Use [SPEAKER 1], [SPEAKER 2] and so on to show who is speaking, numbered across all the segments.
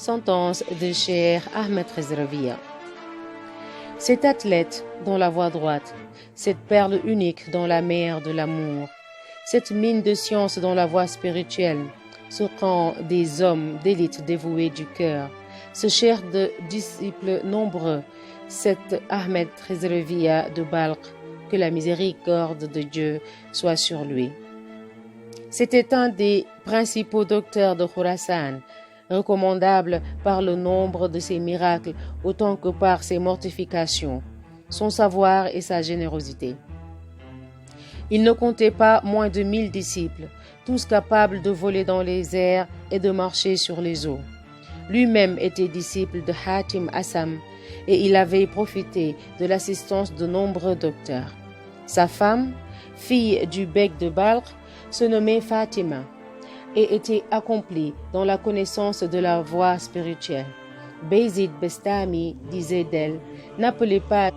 [SPEAKER 1] Sentence de Cheikh Ahmed Rizravia. Cet athlète dans la voie droite, cette perle unique dans la mer de l'amour, cette mine de science dans la voie spirituelle, ce camp des hommes d'élite dévoués du cœur, ce cher de disciples nombreux, cet Ahmed Rizravia de Balkh, que la miséricorde de Dieu soit sur lui. C'était un des principaux docteurs de Khurasan, recommandable par le nombre de ses miracles autant que par ses mortifications, son savoir et sa générosité. Il ne comptait pas moins de 1000 disciples, tous capables de voler dans les airs et de marcher sur les eaux. Lui-même était disciple de Hatim Assam et il avait profité de l'assistance de nombreux docteurs. Sa femme, fille du beg de Balkh, se nommait Fatima et était accomplie dans la connaissance de la voie spirituelle. Bayezid Bestami disait d'elle: « N'appelez pas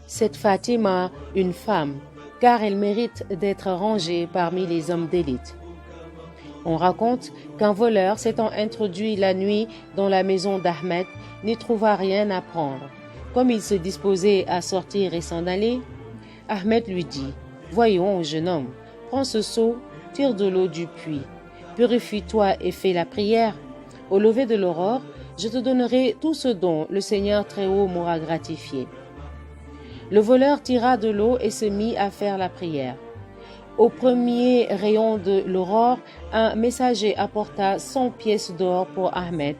[SPEAKER 1] cette Fatima une femme, car elle mérite d'être rangée parmi les hommes d'élite. » On raconte qu'un voleur s'étant introduit la nuit dans la maison d'Ahmed n'y trouva rien à prendre. Comme il se disposait à sortir et s'en aller, Ahmed lui dit: « Voyons, jeune homme, prends ce seau, tire de l'eau du puits, purifie-toi et fais la prière. Au lever de l'aurore, je te donnerai tout ce dont le Seigneur Très-Haut m'aura gratifié. » Le voleur tira de l'eau et se mit à faire la prière. Au premier rayon de l'aurore, un messager apporta 100 pièces d'or pour Ahmed,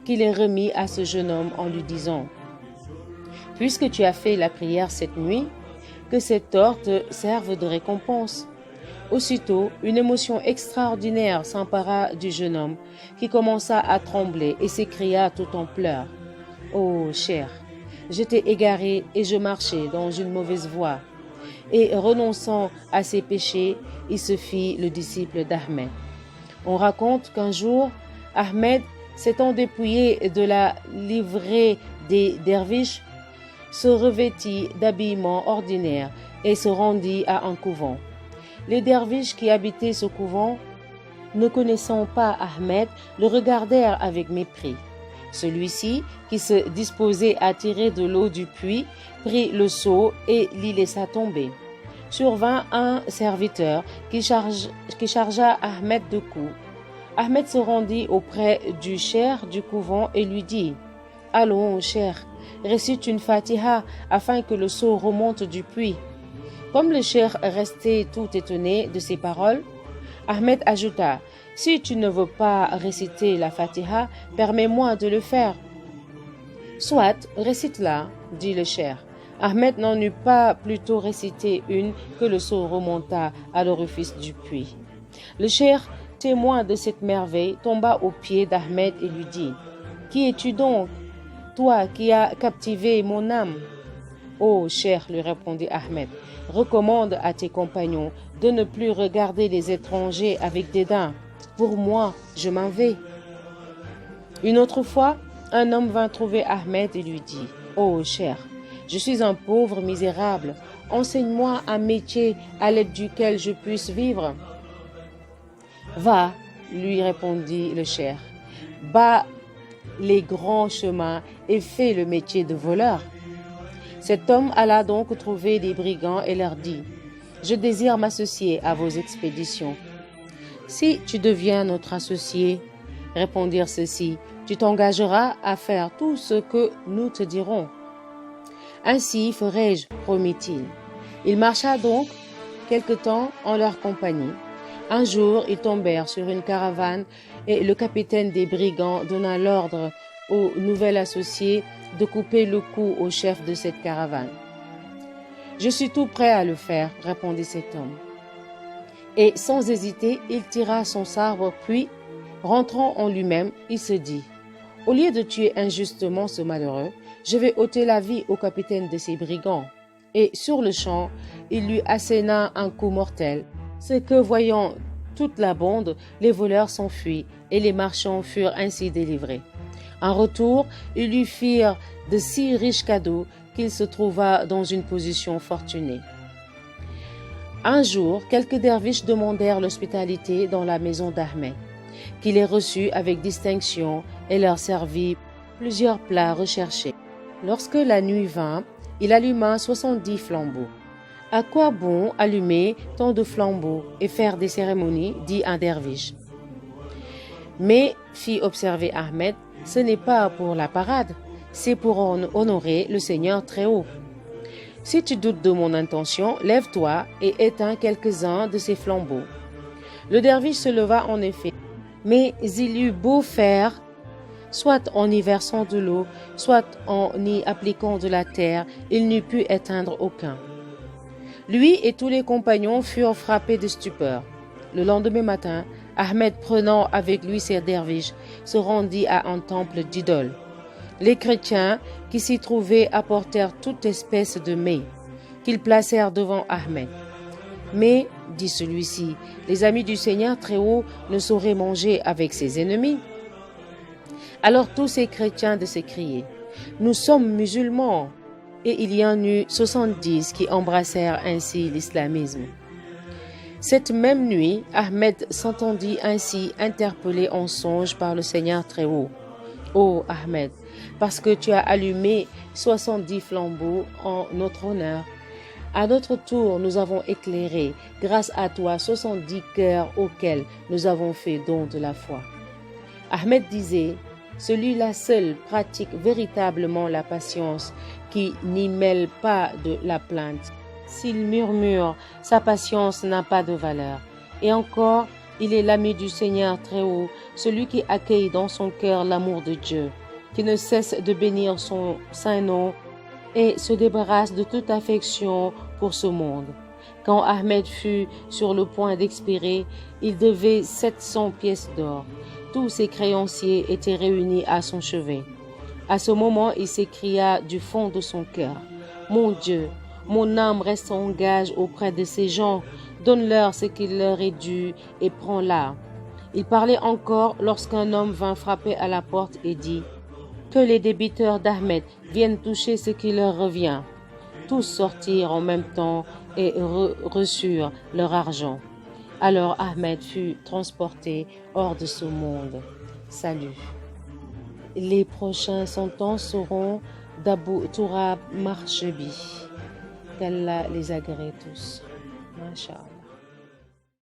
[SPEAKER 1] qui les remit à ce jeune homme en lui disant: « Puisque tu as fait la prière cette nuit, que cet or te serve de récompense. » Aussitôt, une émotion extraordinaire s'empara du jeune homme, qui commença à trembler et s'écria tout en pleurs: « Oh, cher, j'étais égaré et je marchais dans une mauvaise voie. » Et renonçant à ses péchés, il se fit le disciple d'Ahmed. On raconte qu'un jour, Ahmed, s'étant dépouillé de la livrée des derviches, se revêtit d'habillement ordinaire et se rendit à un couvent. Les derviches qui habitaient ce couvent, ne connaissant pas Ahmed, le regardèrent avec mépris. Celui-ci, qui se disposait à tirer de l'eau du puits, prit le seau et l'y laissa tomber. Survint un serviteur qui chargea Ahmed de coups. Ahmed se rendit auprès du cheikh du couvent et lui dit: « Allons, cheikh, récite une fatiha afin que le seau remonte du puits. » Comme le cheikh restait tout étonné de ces paroles, Ahmed ajouta: « Si tu ne veux pas réciter la fatiha, permets-moi de le faire. »« Soit, récite-la, » dit le cheikh. Ahmed n'en eut pas plutôt récité une que le seau remonta à l'orifice du puits. Le cheikh, témoin de cette merveille, tomba aux pieds d'Ahmed et lui dit: « Qui es-tu donc, toi qui as captivé mon âme ?»« Oh, cheikh, lui répondit Ahmed, recommande à tes compagnons de ne plus regarder les étrangers avec dédain. Pour moi, je m'en vais. » Une autre fois, un homme vint trouver Ahmed et lui dit: « Oh, cheikh, je suis un pauvre misérable. Enseigne-moi un métier à l'aide duquel je puisse vivre. » « Va, lui répondit le cheikh, bats les grands chemins et fais le métier de voleur. » Cet homme alla donc trouver des brigands et leur dit: « Je désire m'associer à vos expéditions. »« Si tu deviens notre associé, répondirent ceux-ci, tu t'engageras à faire tout ce que nous te dirons. »« Ainsi ferai-je, promit-il. » Il marcha donc quelque temps en leur compagnie. Un jour, ils tombèrent sur une caravane et le capitaine des brigands donna l'ordre au nouvel associé de couper le cou au chef de cette caravane. « Je suis tout prêt à le faire, » répondit cet homme. Et sans hésiter, il tira son sabre, puis, rentrant en lui-même, il se dit: « Au lieu de tuer injustement ce malheureux, je vais ôter la vie au capitaine de ces brigands. » Et sur le champ, il lui asséna un coup mortel. Ce que, voyant toute la bande, les voleurs s'enfuient et les marchands furent ainsi délivrés. En retour, ils lui firent de si riches cadeaux qu'il se trouva dans une position fortunée. Un jour, quelques derviches demandèrent l'hospitalité dans la maison d'Ahmed. qui les reçut avec distinction et leur servit plusieurs plats recherchés. Lorsque la nuit vint, il alluma 70 flambeaux. « À quoi bon allumer tant de flambeaux et faire des cérémonies ?» dit un derviche. Mais, fit observer Ahmed, ce n'est pas pour la parade, c'est pour honorer le Seigneur très haut. Si tu doutes de mon intention, lève-toi et éteins quelques-uns de ces flambeaux. Le derviche se leva en effet, mais il eut beau faire, soit en y versant de l'eau, soit en y appliquant de la terre, il n'eut pu éteindre aucun. Lui et tous les compagnons furent frappés de stupeur. Le lendemain matin, Ahmed, prenant avec lui ses derviches, se rendit à un temple d'idoles. Les chrétiens qui s'y trouvaient apportèrent toute espèce de mets, qu'ils placèrent devant Ahmed. Mais, dit celui-ci, les amis du Seigneur très haut ne sauraient manger avec ses ennemis. Alors tous ces chrétiens de s'écrier, nous sommes musulmans. Et il y en eut 70 qui embrassèrent ainsi l'islamisme. Cette même nuit, Ahmed s'entendit ainsi interpellé en songe par le Seigneur très haut. Ô Ahmed, parce que tu as allumé 70 flambeaux en notre honneur, à notre tour nous avons éclairé, grâce à toi, 70 cœurs auxquels nous avons fait don de la foi. Ahmed disait, celui-là seul pratique véritablement la patience, qui n'y mêle pas de la plainte. S'il murmure, sa patience n'a pas de valeur. Et encore, il est l'ami du Seigneur très haut, celui qui accueille dans son cœur l'amour de Dieu, qui ne cesse de bénir son saint nom et se débarrasse de toute affection pour ce monde. Quand Ahmed fut sur le point d'expirer, il devait 700 pièces d'or. Tous ses créanciers étaient réunis à son chevet. À ce moment, il s'écria du fond de son cœur, « Mon Dieu, mon âme reste en gage auprès de ces gens, donne-leur ce qu'il leur est dû et prends-la. » Il parlait encore lorsqu'un homme vint frapper à la porte et dit, « Que les débiteurs d'Ahmed viennent toucher ce qui leur revient. » Tous sortirent en même temps et reçurent leur argent. Alors Ahmed fut transporté hors de ce monde. Salut. Les prochains sentences seront d'Abou Tourab Marchebi. Qu'Allah les agrée tous. Masha'Allah.